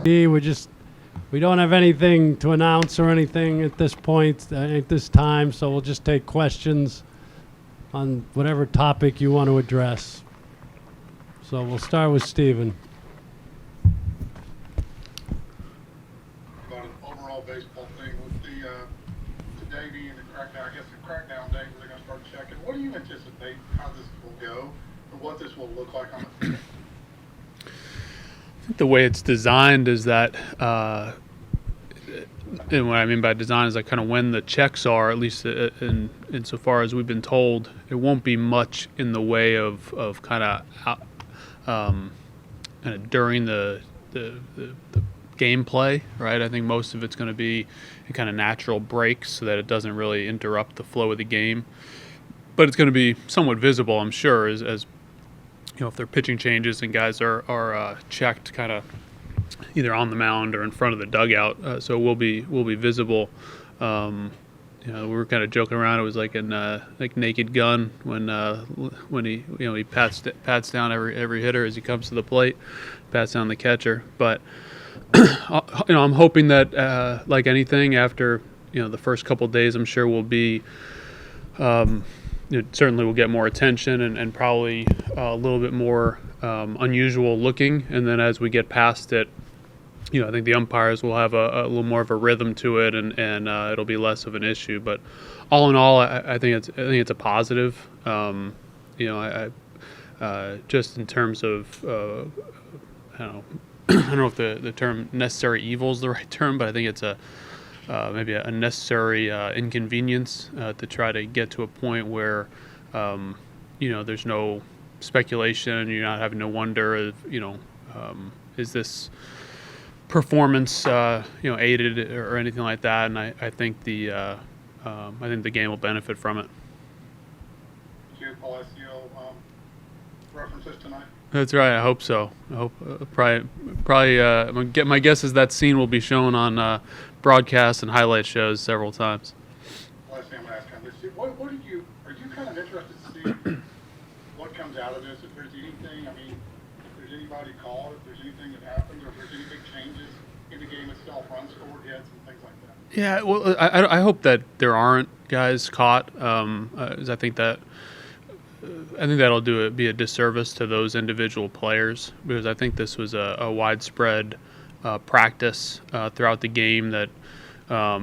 We don't have anything to announce or anything at this point, at this time, so we'll just take questions on whatever topic you want to address. So we'll start with Stephen. About an overall baseball thing with the day being the crackdown, I guess the crackdown day where they're going to start checking. What do you anticipate how this will go and what this will look like on the field? I think the way it's designed is that, and what I mean by design is like kind of when the checks are, at least insofar as we've been told, it won't be much in the way of kind of during the gameplay, right? I think most of it's going to be kind of natural breaks so that it doesn't really interrupt the flow of the game. But it's going to be somewhat visible, I'm sure, as you know, if there are pitching changes and guys are checked kind of either on the mound or in front of the dugout, so we'll be visible. You know, we were kind of joking around. It was like in like Naked Gun when he pats down every hitter as he comes to the plate, pats down the catcher. But you know, I'm hoping that like anything, after the first couple of days, I'm sure we'll be. It certainly will get more attention and probably a little bit more unusual looking. And then as we get past it, I think the umpires will have a little more of a rhythm to it, and it'll be less of an issue. But all in all, I think it's a positive. Just in terms of I don't know if the term necessary evil is the right term, but I think it's maybe a necessary inconvenience to try to get to a point where there's no speculation and you're not having to wonder if is this performance aided or anything like that. And I think the game will benefit from it. Did you Palacio references tonight? That's right. I hope so. I hope my guess is that scene will be shown on broadcast and highlight shows several times. Last thing I'm going to ask on this, are you kind of interested to see what comes out of this? If there's anything, if there's anybody called, if there's anything that happens, or if there's any big changes in the game itself, runs scored, hits, and things like that. Yeah, well, I hope that there aren't guys caught. I think that'll be a disservice to those individual players, because I think this was a widespread practice throughout the game that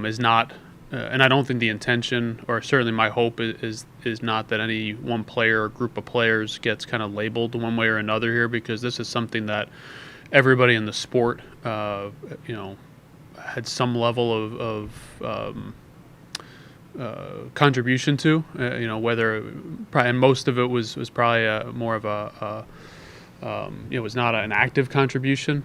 is not, and I don't think the intention, or certainly my hope, is not that any one player or group of players gets kind of labeled one way or another here, because this is something that everybody in the sport, had some level of contribution to, whether, and most of it was probably more of it was not an active contribution.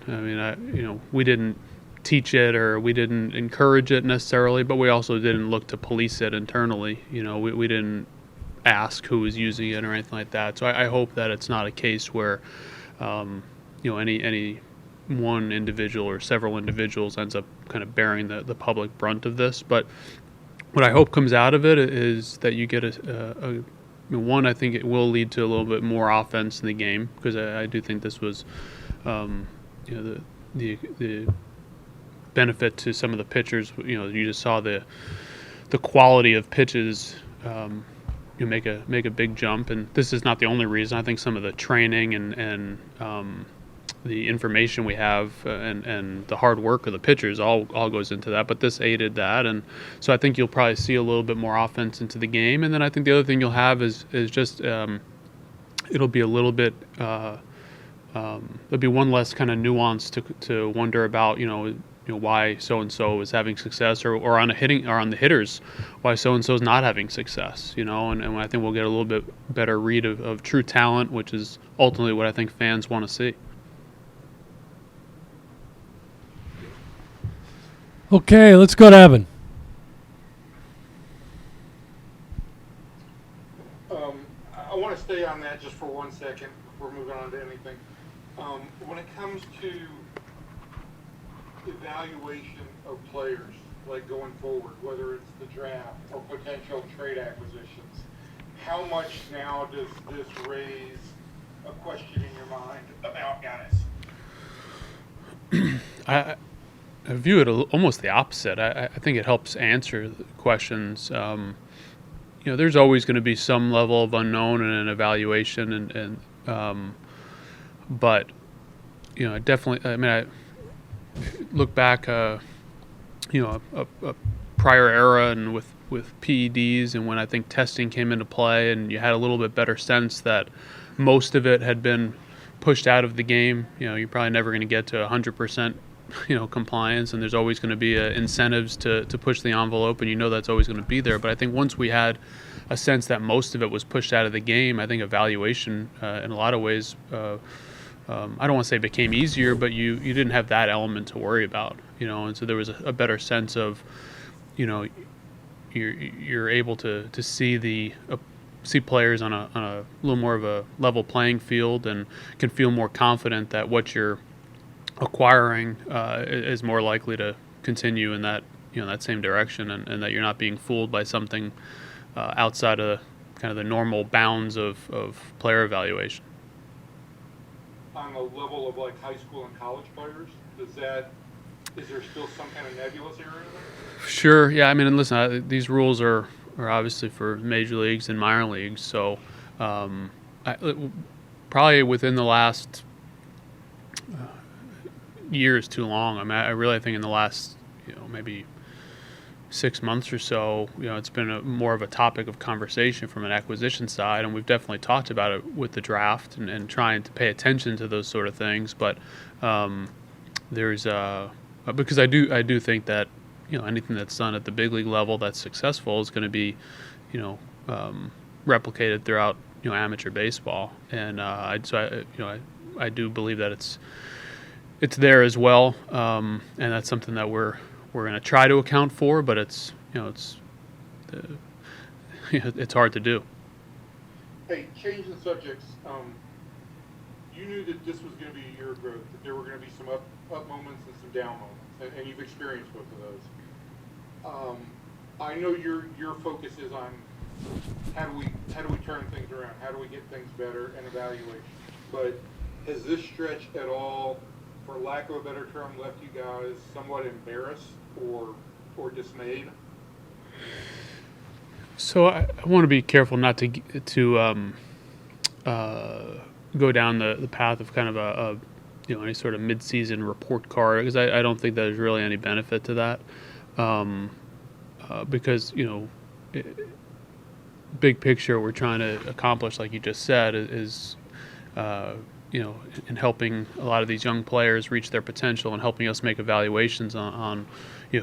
We didn't teach it or we didn't encourage it necessarily, but we also didn't look to police it internally. We didn't ask who was using it or anything like that. So I hope that it's not a case where, any one individual or several individuals ends up kind of bearing the public brunt of this. But what I hope comes out of it is that you get one, I think it will lead to a little bit more offense in the game, because I do think this was, the benefit to some of the pitchers. You just saw the quality of pitches. You make a big jump, and this is not the only reason. I think some of the training and the information we have and the hard work of the pitchers all goes into that, but this aided that. And so I think you'll probably see a little bit more offense into the game. And then I think the other thing you'll have is just it'll be a little bit there'll be one less kind of nuance to wonder about why so and so is having success, or on the hitters why so and so is not having success, and I think we'll get a little bit better read of true talent, which is ultimately what I think fans want to see. Okay, let's go to Evan. I want to stay on that just for 1 second before moving on to anything. When it comes to evaluation of players, like going forward, whether it's the draft or potential trade acquisitions, how much now does this raise a question in your mind about guys? I view it almost the opposite. I think it helps answer the questions. There's always going to be some level of unknown in an evaluation, but I definitely. I mean, I look back, a prior era, and with PEDs, and when I think testing came into play, and you had a little bit better sense that most of it had been pushed out of the game. You're probably never going to get to 100%. Compliance, and there's always going to be incentives to push the envelope, and that's always going to be there. But I think once we had a sense that most of it was pushed out of the game, I think evaluation in a lot of ways, I don't want to say became easier, but you didn't have that element to worry about, and so there was a better sense of, you're able to see see players on a little more of a level playing field, and can feel more confident that what you're acquiring is more likely to continue in that that same direction, and that you're not being fooled by something outside of kind of the normal bounds of player evaluation. On the level of like high school and college players, is there still some kind of nebulous area there? Sure. Yeah. I mean, and listen, these rules are obviously for major leagues and minor leagues, so probably within the last year is too long. I mean, I really think in the last, maybe 6 months or so, it's been more of a topic of conversation from an acquisition side, and we've definitely talked about it with the draft and trying to pay attention to those sort of things. But there's because I do think that anything that's done at the big league level that's successful is going to be replicated throughout amateur baseball, and I do believe that it's there as well, and that's something that we're going to try to account for, but it's hard to do. Hey, changing subjects. You knew that this was going to be a year of growth, that there were going to be some up moments and some down moments, and you've experienced both of those. I know your focus is on how do we turn things around, how do we get things better, and evaluation. But has this stretch at all, for lack of a better term, left you guys somewhat embarrassed or dismayed? So I want to be careful not to go down the path of kind of any sort of mid-season report card, because I don't think there's really any benefit to that, because big picture we're trying to accomplish, like you just said, is in helping a lot of these young players reach their potential and helping us make evaluations on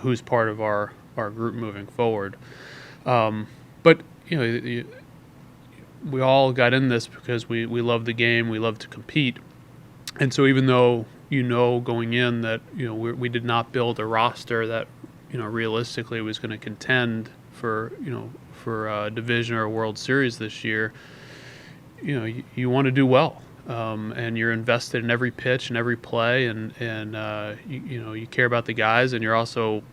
who's part of our group moving forward. But we all got in this because we love the game, we love to compete, and so even though going in that we did not build a roster that realistically was going to contend for a division or a World Series this year, you want to do well. And you're invested in every pitch and every play, and you care about the guys, and you're also,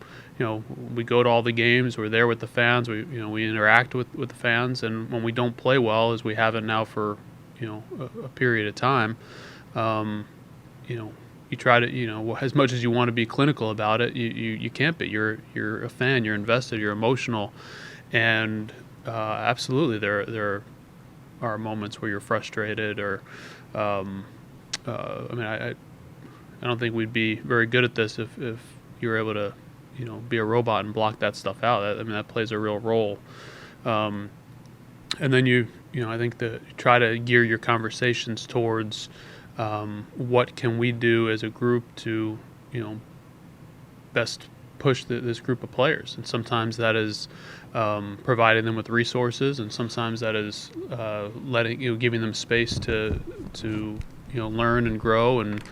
we go to all the games, we're there with the fans, we interact with the fans, and when we don't play well, as we haven't now for a period of time, you try to as much as you want to be clinical about it, you can't be. You're a fan, you're invested, you're emotional, and absolutely there are moments where you're frustrated or. I don't think we'd be very good at this if you were able to, be a robot and block that stuff out. That plays a real role. And then I think try to gear your conversations towards what can we do as a group to, best push this group of players. And sometimes that is providing them with resources, and sometimes that is giving them space to learn and grow, and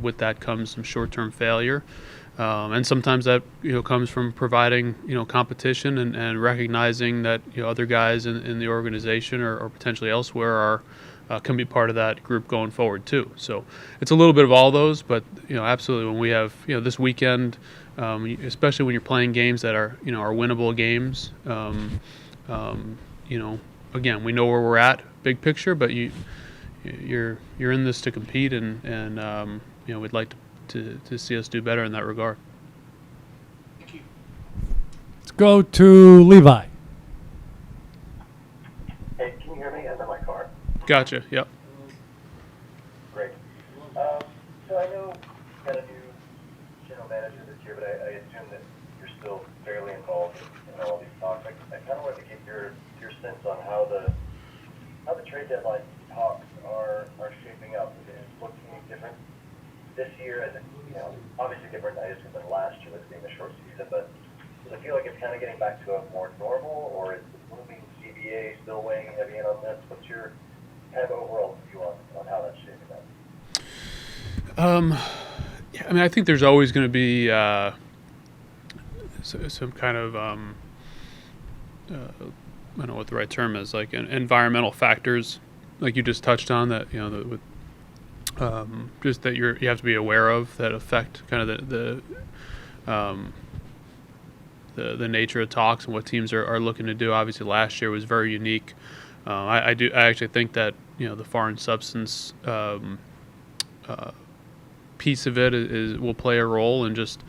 with that comes some short-term failure, and sometimes that comes from providing competition and recognizing that other guys in the organization or potentially elsewhere can be part of that group going forward too. So it's a little bit of all those, but absolutely when we have this weekend. Especially when you're playing games that are winnable games. Again, we know where we're at, big picture, but you're in this to compete, and we'd like to see us do better in that regard. Thank you. Let's go to Levi. Hey, can you hear me? I'm in my car. Gotcha. Yep. Great. So I know you got a new general manager this year, but I assume that you're still fairly involved in all of these talks. I kind of wanted to get your sense on how the trade deadline talks are shaping up. Is it looking different this year? And obviously different, I assume, than last year with it being a short season. But does it feel like it's kind of getting back to a more normal, or is the looming CBA still weighing heavy in on this? What's your kind of overall view on how that's shaping up? Yeah, I mean, I think there's always going to be some kind of I don't know what the right term is, like environmental factors, like you just touched on, that just that you have to be aware of, that affect kind of the nature of talks and what teams are looking to do. Obviously, last year was very unique. I actually think that the foreign substance piece of it will play a role, and just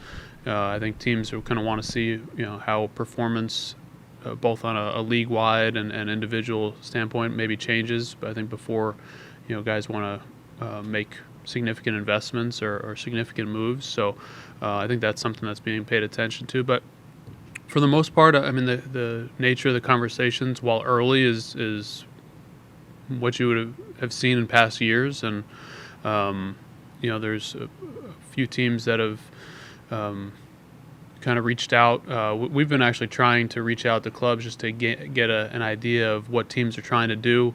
I think teams will kind of want to see how performance both on a league-wide and individual standpoint maybe changes. But I think before guys want to make significant investments or significant moves, so I think that's something that's being paid attention to. But for the most part, I mean, the nature of the conversations, while early, is what you would have seen in past years, and there's a few teams that have kind of reached out. We've been actually trying to reach out to clubs just to get an idea of what teams are trying to do,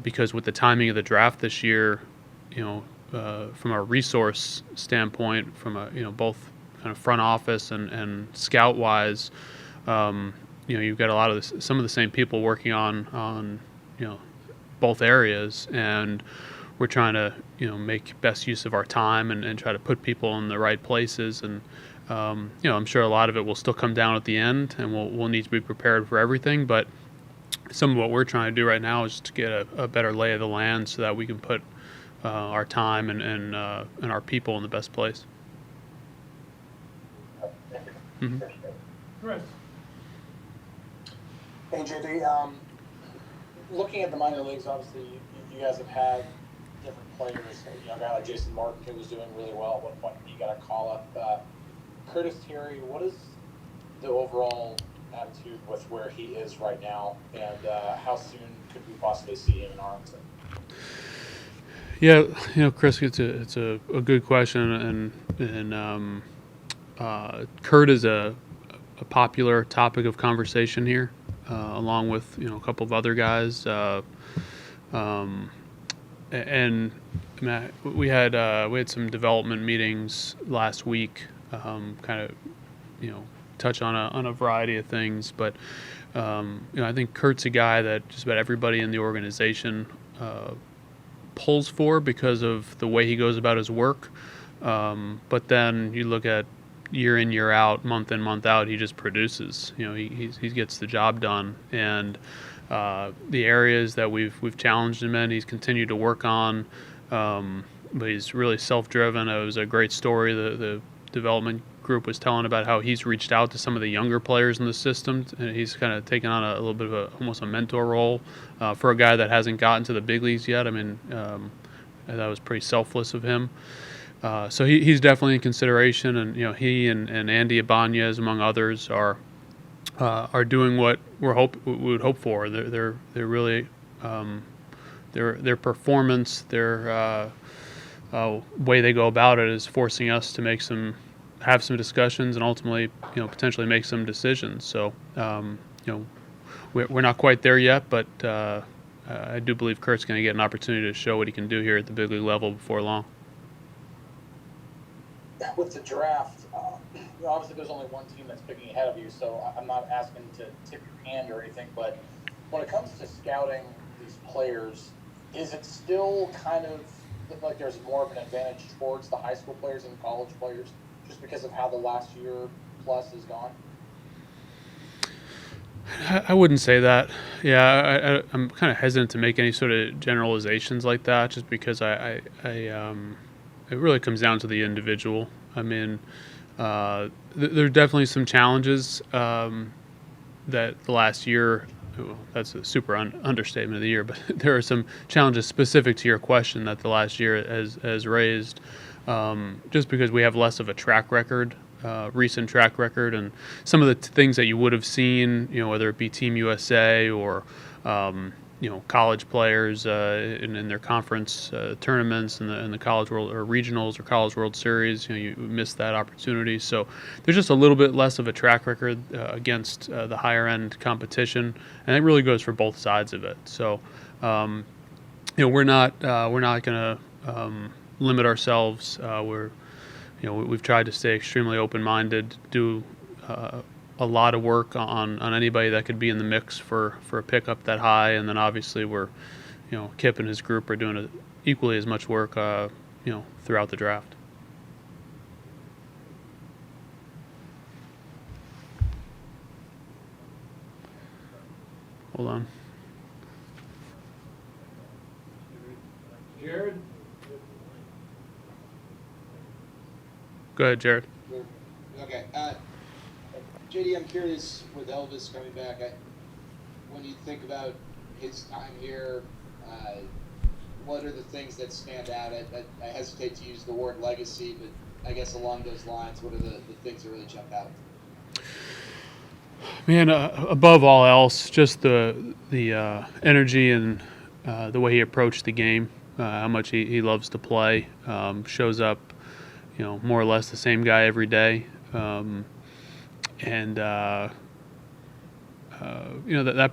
because with the timing of the draft this year, from a resource standpoint, from a both kind of front office and scout wise, you've got a lot of some of the same people working on both areas, and we're trying to make best use of our time and try to put people in the right places. And I'm sure a lot of it will still come down at the end, and we'll need to be prepared for everything. But some of what we're trying to do right now is to get a better lay of the land so that we can put our time and our people in the best place. Mm-hmm. Chris. Hey, JD. Looking at the minor leagues, obviously you guys have had different players. A guy like Jason Martin, who was doing really well at one point, you got a call up. Curtis Terry, what is the overall attitude with where he is right now, and how soon could we possibly see him in Arlington? Yeah, Chris, it's a good question, and Kurt is a popular topic of conversation here, along with a couple of other guys, and I mean, we had some development meetings last week, kind of touch on a variety of things, but I think Kurt's a guy that just about everybody in the organization pulls for because of the way he goes about his work. But then you look at year in, year out, month in, month out, he just produces. He gets the job done, and the areas that we've challenged him in, he's continued to work on. But he's really self-driven. It was a great story the development group was telling about how he's reached out to some of the younger players in the system, and he's kind of taken on a little bit of almost a mentor role for a guy that hasn't gotten to the big leagues yet. I mean, that was pretty selfless of him. So he's definitely in consideration, and he and Andy Ibanez, among others, are doing what we would hope for. They're really their performance, their way they go about it is forcing us to have some discussions and ultimately potentially make some decisions. So we're not quite there yet, but I do believe Kurt's going to get an opportunity to show what he can do here at the big league level before long. With the draft, obviously there's only one team that's picking ahead of you, so I'm not asking to tip your hand or anything, but when it comes to scouting these players, is it still kind of like there's more of an advantage towards the high school players and college players just because of how the last year plus has gone? I wouldn't say that. Yeah, I'm kind of hesitant to make any sort of generalizations like that, just because I it really comes down to the individual. I mean, there are definitely some challenges that the last year. Well, that's a super understatement of the year, but there are some challenges specific to your question that the last year has raised, just because we have less of a track record, recent track record, and some of the things that you would have seen, whether it be Team USA or college players in their conference tournaments and the College World or regionals or College World Series, you missed that opportunity. So there's just a little bit less of a track record against the higher end competition, and it really goes for both sides of it. So we're not going to limit ourselves. We've tried to stay extremely open-minded, do a lot of work on anybody that could be in the mix for a pickup that high, and then obviously we're, Kip and his group are doing equally as much work, throughout the draft. Hold on. Jared? Go ahead, Jared. Okay. JD, I'm curious with Elvis coming back, when you think about his time here, what are the things that stand out? I hesitate to use the word legacy, but I guess along those lines, what are the things that really jump out? Man, above all else, just the energy and the way he approached the game, how much he loves to play, shows up, more or less the same guy every day. That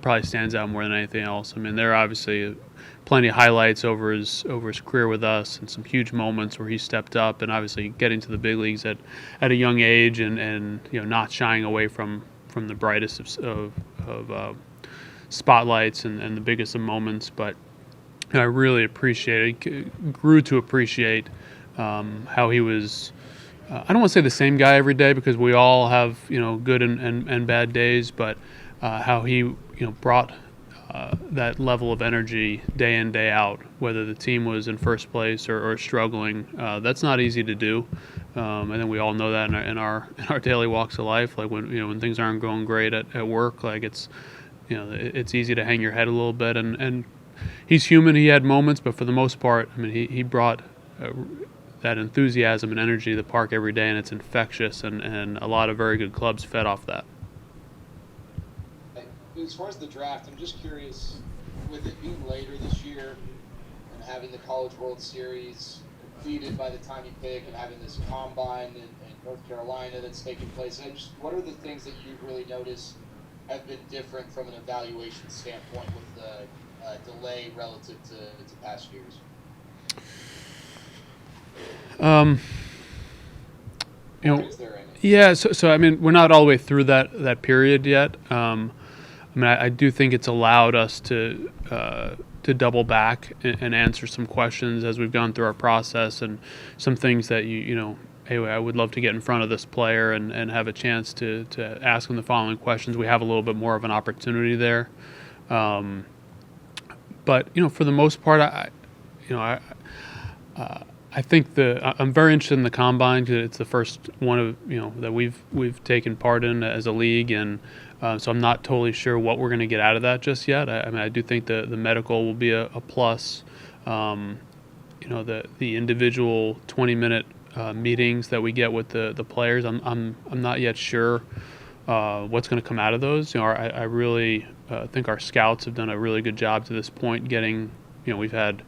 probably stands out more than anything else. I mean, there are obviously plenty of highlights over his career with us, and some huge moments where he stepped up, and obviously getting to the big leagues at a young age, and not shying away from the brightest of spotlights and the biggest of moments. But I really grew to appreciate how he was. I don't want to say the same guy every day, because we all have good and bad days, but how he brought that level of energy day in, day out, whether the team was in first place or struggling. That's not easy to do. I think we all know that in our daily walks of life. Like when things aren't going great at work, like it's easy to hang your head a little bit. And he's human. He had moments, but for the most part, I mean, he brought that enthusiasm and energy to the park every day, and it's infectious. And a lot of very good clubs fed off that. As far as the draft, I'm just curious, with it being later this year and having the College World Series completed by the time you pick, and having this combine in North Carolina that's taking place, what are the things that you've really noticed have been different from an evaluation standpoint with the delay relative to past years? Is there any? Yeah. So I mean, we're not all the way through that period yet. I do think it's allowed us to double back and answer some questions as we've gone through our process, and some things that hey, I would love to get in front of this player and have a chance to ask him the following questions. We have a little bit more of an opportunity there. But for the most part, I think I'm very interested in the combine, because it's the first one of that we've taken part in as a league, and so I'm not totally sure what we're going to get out of that just yet. I do think the medical will be a plus. The individual 20-minute meetings that we get with the players, I'm not yet sure what's going to come out of those. I really think our scouts have done a really good job to this point, getting we've had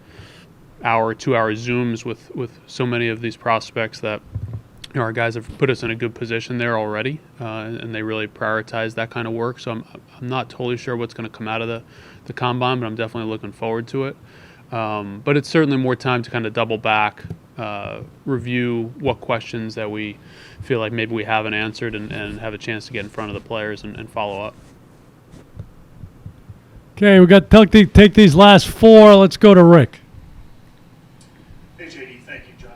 2-hour Zooms with so many of these prospects that our guys have put us in a good position there already, and they really prioritize that kind of work. So I'm not totally sure what's going to come out of the combine, but I'm definitely looking forward to it. But it's certainly more time to kind of double back, review what questions that we feel like maybe we haven't answered, and have a chance to get in front of the players and follow up. Okay, we got to take these last four. Let's go to Rick. Hey, JD, thank you, John.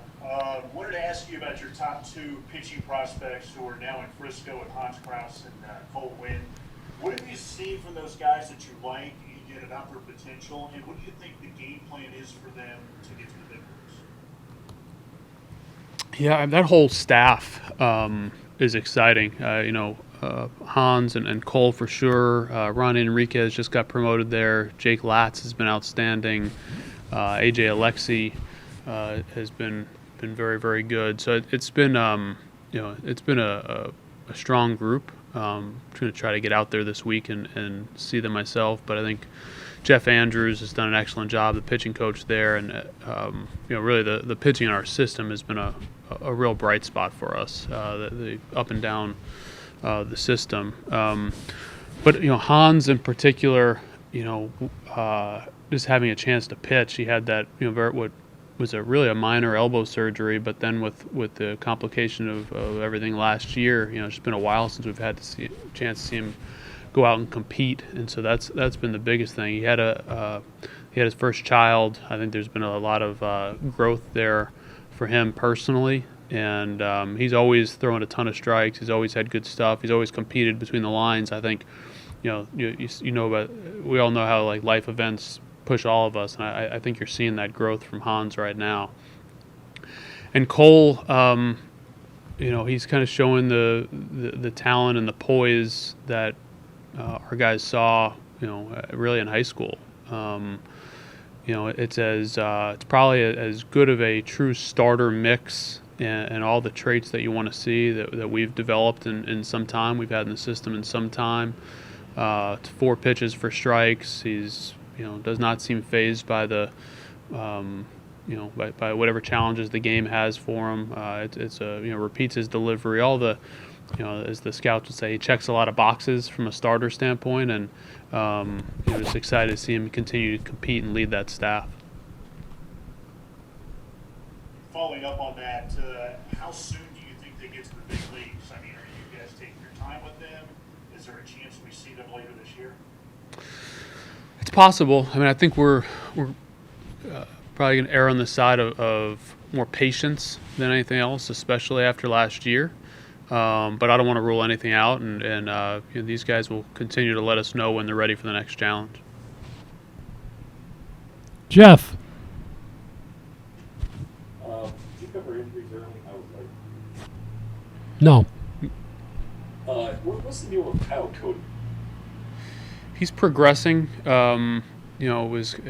Wanted to ask you about your top two pitching prospects who are now in Frisco, and Hans Kraus and Cole Winn. What have you seen from those guys that you like, you get an upper potential, and what do you think the game plan is for them to get to the big Yeah, that whole staff is exciting. Hans and Cole for sure. Ron Enriquez just got promoted there. Jake Latz has been outstanding. AJ Alexi has been very, very good. So it's been it's been a strong group. I'm going to try to get out there this week and see them myself. But I think Jeff Andrews has done an excellent job, the pitching coach there, and really the pitching in our system has been a real bright spot for us. The up and down the system, but Hans in particular, just having a chance to pitch, he had that what was really a minor elbow surgery, but then with the complication of everything last year, it's been a while since we've had a chance to see him go out and compete, and so that's been the biggest thing. He had his first child. I think there's been a lot of growth there for him personally, and he's always thrown a ton of strikes. He's always had good stuff. He's always competed between the lines. I think we all know how like life events push all of us, and I think you're seeing that growth from Hans right now. And Cole, he's kind of showing the talent and the poise that our guys saw, really in high school. It's probably as good of a true starter mix and all the traits that you want to see that we've developed in some time. We've had in the system in some time. 4 pitches for strikes. He's does not seem fazed by the by whatever challenges the game has for him. Repeats his delivery. All the as the scouts would say, he checks a lot of boxes from a starter standpoint, and just excited to see him continue to compete and lead that staff. Following up on that, how soon do you think they get to the big leagues? I mean, are you guys taking your time with them? Is there a chance we see them later this year? It's possible. I mean, I think we're probably going to err on the side of more patience than anything else, especially after last year. But I don't want to rule anything out, and these guys will continue to let us know when they're ready for the next challenge. Jeff. Did you cover injuries early? I was like, No. what's the deal with Kyle Cody? He's progressing. It was, if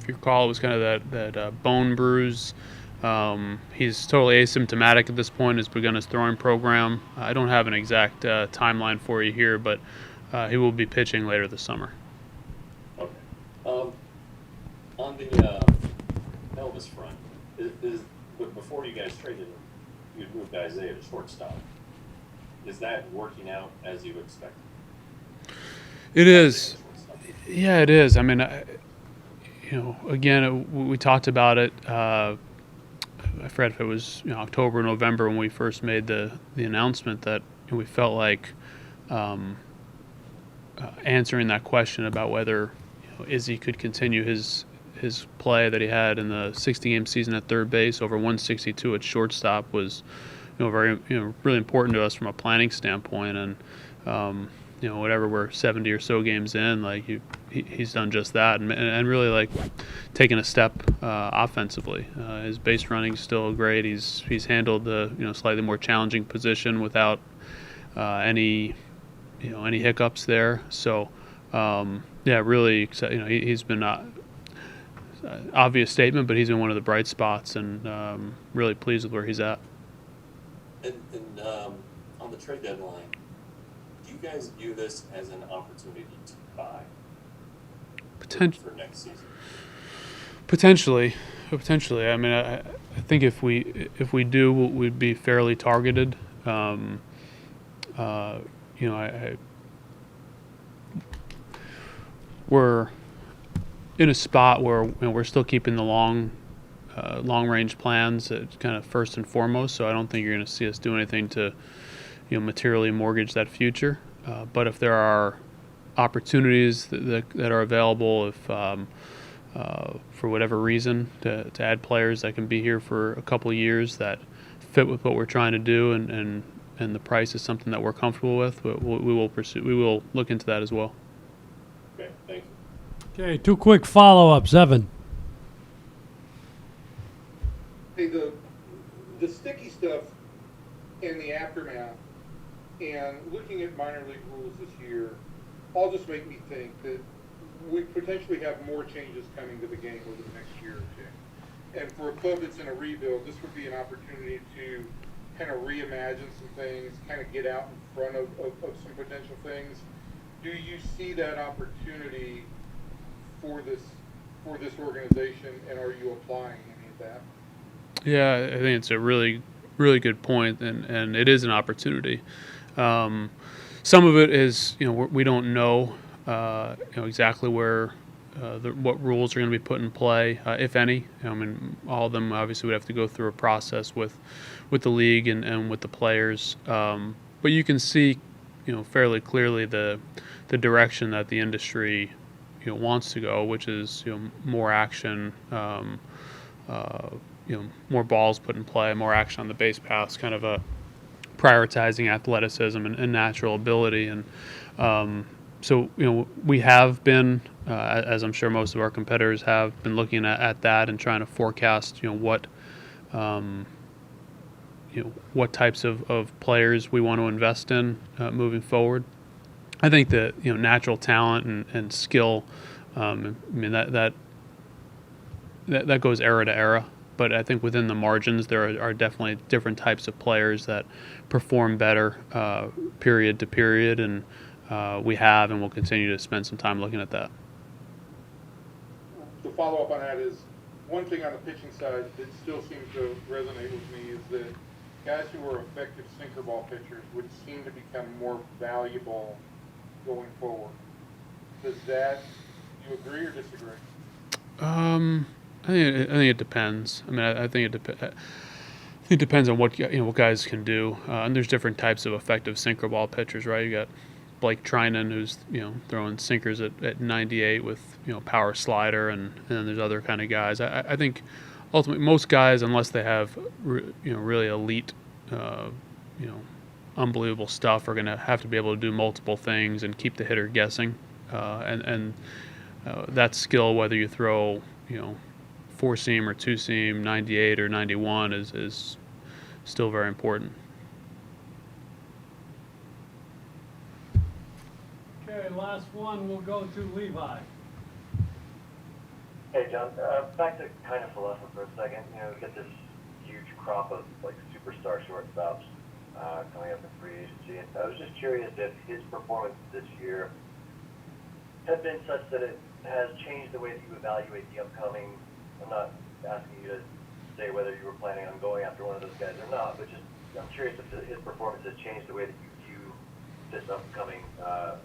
you recall, it was kind of that bone bruise. He's totally asymptomatic at this point. Has begun his throwing program. I don't have an exact timeline for you here, but he will be pitching later this summer. Okay. On the Elvis front, before you guys traded him, you'd moved Isaiah to shortstop. Is that working out as you expected? It is. Yeah, it is. I mean, again, we talked about it. I forget if it was October or November when we first made the announcement that we felt like answering that question about whether Izzy could continue his play that he had in the 60-game season at third base over 162 at shortstop was very really important to us from a planning standpoint. And whatever we're 70 or so games in, like he's done just that, and really like taking a step offensively. His base running is still great. He's handled the slightly more challenging position without any hiccups there. So really excited. He's been obvious statement, but he's been one of the bright spots, and really pleased with where he's at. And on the trade deadline, do you guys view this as an opportunity to buy for next season? Potentially. I mean, I think if we do, we'd be fairly targeted. We're in a spot where we're still keeping the long range plans kind of first and foremost. So I don't think you're going to see us do anything to materially mortgage that future. But if there are opportunities that are available, if for whatever reason to add players that can be here for a couple of years that fit with what we're trying to do, and the price is something that we're comfortable with, we will pursue. We will look into that as well. Okay, thank you. Okay, 2 quick follow-ups, Evan. Hey, the sticky all just make me think that we potentially have more changes coming to the game over the next year or two. And for a club that's in a rebuild, this would be an opportunity to kind of reimagine some things, kind of get out in front of some potential things. Do you see that opportunity for this organization, and are you applying any of that? Yeah, I think it's a really, really good point, and it is an opportunity. Some of it is, we don't know, exactly where what rules are going to be put in play, if any. I mean, all of them obviously would have to go through a process with the league and with the players. But you can see, fairly clearly the direction that the industry, wants to go, which is, more action, more balls put in play, more action on the base paths, kind of a prioritizing athleticism and natural ability. And so, we have been, as I'm sure most of our competitors have, been looking at that and trying to forecast, what types of players we want to invest in moving forward. I think that natural talent and skill, I mean that goes era to era. But I think within the margins, there are definitely different types of players that perform better period to period, and we have and will continue to spend some time looking at that. The follow-up on that is, one thing on the pitching side that still seems to resonate with me is that guys who are effective sinker ball pitchers would seem to become more valuable going forward. Does that, you agree or disagree? I think it depends. I mean, I think it depends on what what guys can do. And there's different types of effective sinker ball pitchers, right? You got Blake Trinan, who's throwing sinkers at 98 with power slider, and then there's other kind of guys. I think ultimately most guys, unless they have really elite, unbelievable stuff, are going to have to be able to do multiple things and keep the hitter guessing. And that skill, whether you throw four seam or two seam, 98 or 91, is still very important. Okay, last one. We'll go to Levi. Hey, John. Back to Kiner-Falefa for a second. We get this huge crop of superstar shortstops coming up in free agency. And I was just curious if his performance this year has been such that it has changed the way that you evaluate the upcoming. I'm not asking you to say whether you were planning on going after one of those guys or not, but just I'm curious if his performance has changed the way that you view this upcoming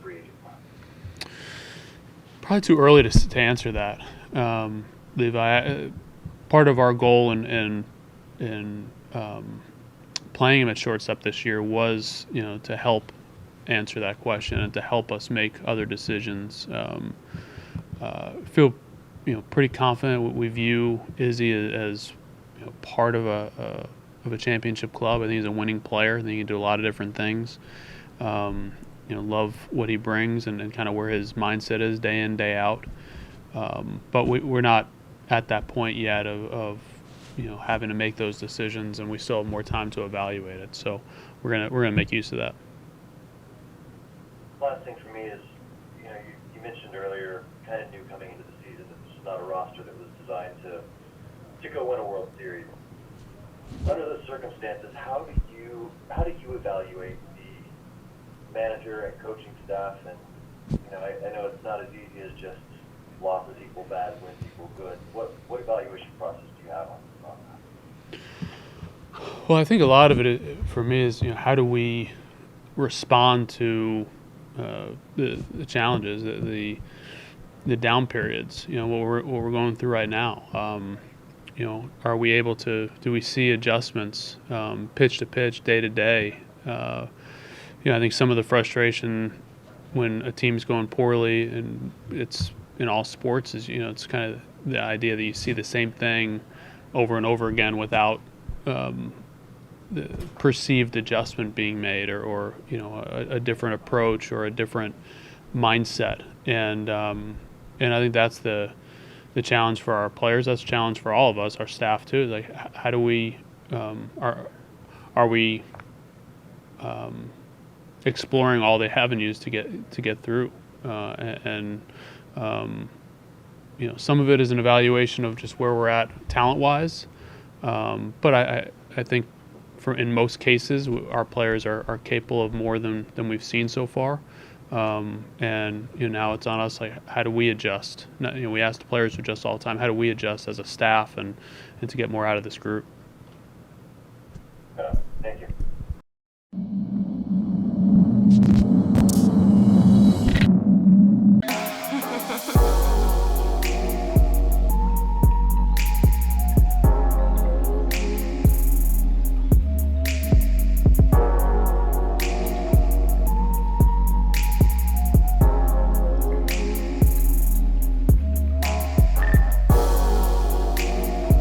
free agent. Probably too early to answer that, Levi. Part of our goal in playing him at shortstop this year was to help answer that question and to help us make other decisions. Feel pretty confident. We view Izzy as part of a championship club. I think he's a winning player. I think he can do a lot of different things. Love what he brings and kind of where his mindset is day in, day out. But we're not at that point yet of having to make those decisions, and we still have more time to evaluate it. So we're gonna make use of that. Last thing for me is, you mentioned earlier, kind of new coming into the season, that this is not a roster that was designed to go win a World Series. Under those circumstances, how do you evaluate the manager and coaching staff? And I know it's not as easy as just losses equal bad, wins equal good. What evaluation process do you have on that? Well, I think a lot of it for me is how do we respond to the challenges, the down periods, what we're going through right now. Are we able to? Do we see adjustments, pitch to pitch, day to day? I think some of the frustration when a team's going poorly, and it's in all sports, is it's kind of the idea that you see the same thing over and over again without the perceived adjustment being made, or a different approach or a different mindset, and I think that's the challenge for our players. That's a challenge for all of us, our staff too. Like, how do we are we exploring all the avenues to get through and some of it is an evaluation of just where we're at talent-wise. But I think in most cases, our players are capable of more than we've seen so far. And now it's on us, like, how do we adjust? We ask the players to adjust all the time. How do we adjust as a staff and to get more out of this group?